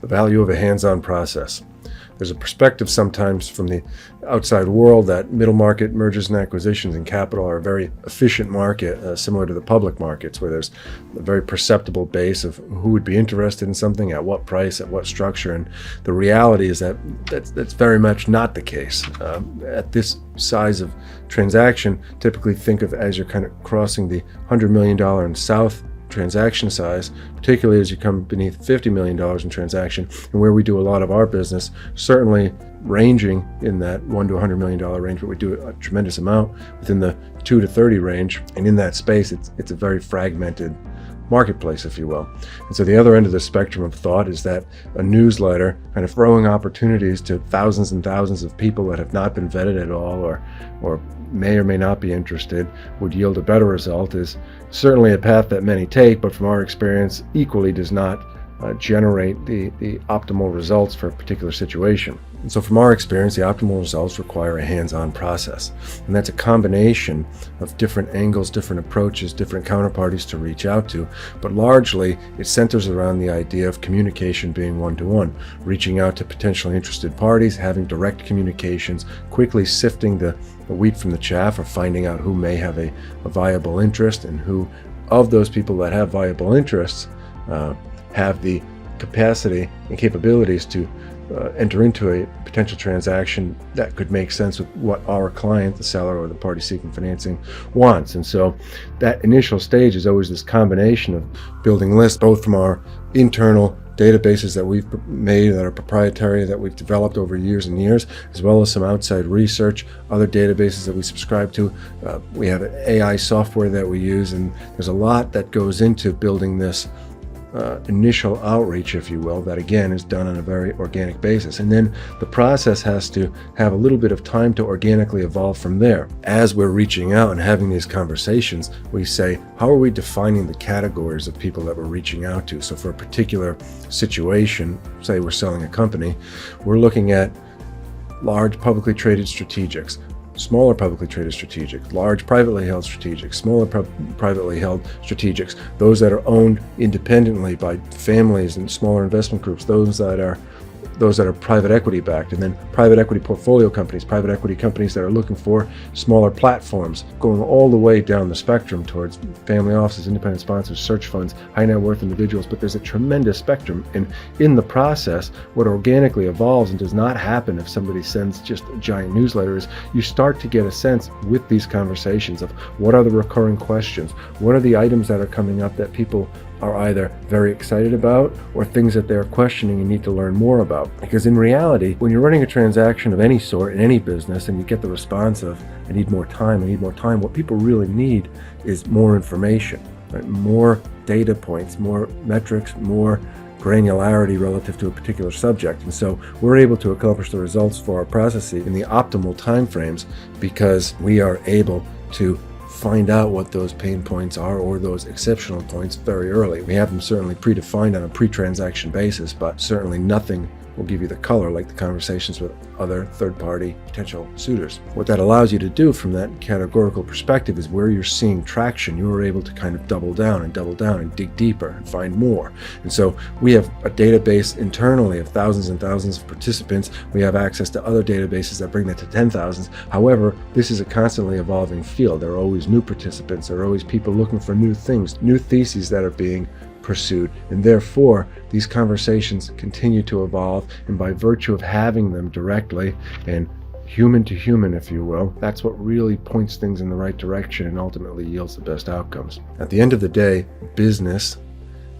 The value of a hands-on process. There's a perspective sometimes from the outside world that middle market mergers and acquisitions and capital are a very efficient market, similar to the public markets, where there's a very perceptible base of who would be interested in something, at what price, at what structure. And the reality is that that's very much not the case. At this size of transaction, typically think of as you're kind of crossing the $100 million and south transaction size, particularly as you come beneath $50 million in transaction, and where we do a lot of our business, certainly ranging in that $1 to $100 million range, but we do a tremendous amount within the 2 to 30 range. And in that space, it's a very fragmented marketplace, if you will. And so the other end of the spectrum of thought is that a newsletter kind of throwing opportunities to thousands and thousands of people that have not been vetted at all or may or may not be interested would yield a better result is certainly a path that many take, but from our experience equally does not generate the optimal results for a particular situation. And so from our experience, the optimal results require a hands-on process. And that's a combination of different angles, different approaches, different counterparties to reach out to. But largely, it centers around the idea of communication being one-to-one, reaching out to potentially interested parties, having direct communications, quickly sifting the wheat from the chaff, or finding out who may have a viable interest and who of those people that have viable interests have the capacity and capabilities to enter into a potential transaction that could make sense with what our client, the seller or the party seeking financing, wants. And so that initial stage is always this combination of building lists, both from our internal databases that we've made that are proprietary, that we've developed over years and years, as well as some outside research, other databases that we subscribe to. We have AI software that we use, and there's a lot that goes into building this initial outreach, if you will, that again is done on a very organic basis. And then the process has to have a little bit of time to organically evolve from there. As we're reaching out and having these conversations, we say, how are we defining the categories of people that we're reaching out to? So for a particular situation, say we're selling a company, we're looking at large publicly traded strategics, smaller publicly traded strategics, large privately held strategics, smaller privately held strategics, those that are owned independently by families and smaller investment groups, those that are private equity backed, and then private equity portfolio companies, private equity companies that are looking for smaller platforms, going all the way down the spectrum towards family offices, independent sponsors, search funds, high net worth individuals. But there's a tremendous spectrum, and in the process, what organically evolves and does not happen if somebody sends just a giant newsletter is you start to get a sense with these conversations of what are the recurring questions, what are the items that are coming up that people are either very excited about or things that they're questioning and need to learn more about. Because in reality, when you're running a transaction of any sort in any business and you get the response of, I need more time, what people really need is more information, right? More data points, more metrics, more granularity relative to a particular subject. And so we're able to accomplish the results for our processes in the optimal timeframes because we are able to find out what those pain points are or those exceptional points very early. We have them certainly predefined on a pre-transaction basis, but certainly nothing will give you the color like the conversations with other third-party potential suitors. What that allows you to do from that categorical perspective is where you're seeing traction, you are able to kind of double down and dig deeper and find more. And so we have a database internally of thousands and thousands of participants. We have access to other databases that bring that to 10,000. However, this is a constantly evolving field. There are always new participants. There are always people looking for new things, new theses that are being pursued, and therefore these conversations continue to evolve, and by virtue of having them directly and human to human, if you will, that's what really points things in the right direction and ultimately yields the best outcomes. At the end of the day, business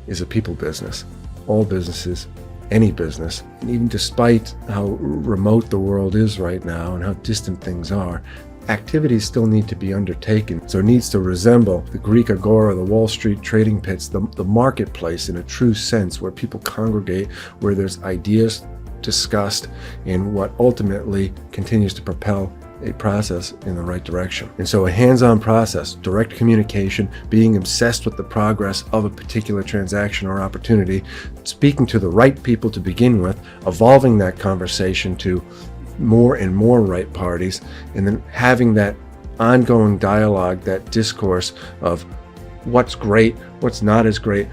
is a people business. All businesses, any business, and even despite how remote the world is right now and how distant things are, activities still need to be undertaken. So it needs to resemble the Greek agora, the Wall Street trading pits, the marketplace in a true sense, where people congregate, where there's ideas discussed, and what ultimately continues to propel a process in the right direction. And so a hands-on process, direct communication, being obsessed with the progress of a particular transaction or opportunity, speaking to the right people to begin with, evolving that conversation to more and more right parties, and then having that ongoing dialogue, that discourse of what's great, what's not as great,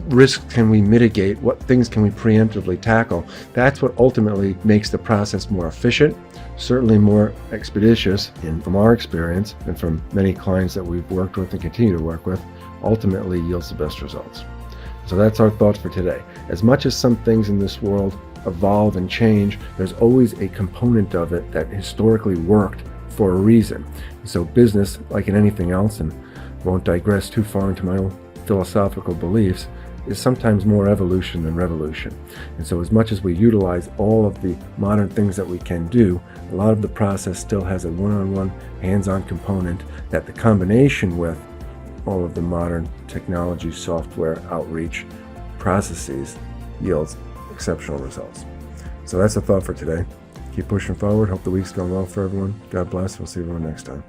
risks can we mitigate, what things can we preemptively tackle. That's what ultimately makes the process more efficient, certainly more expeditious, and from our experience and from many clients that we've worked with and continue to work with, ultimately yields the best results. So that's our thoughts for today. As much as some things in this world evolve and change, there's always a component of it that historically worked for a reason. So business, like in anything else, and won't digress too far into my own philosophical beliefs, is sometimes more evolution than revolution. And so as much as we utilize all of the modern things that we can do, a lot of the process still has a one-on-one, hands-on component that the combination with all of the modern technology, software, outreach, processes yields exceptional results. So that's the thought for today. Keep pushing forward. Hope the week's going well for everyone. God bless. We'll see everyone next time.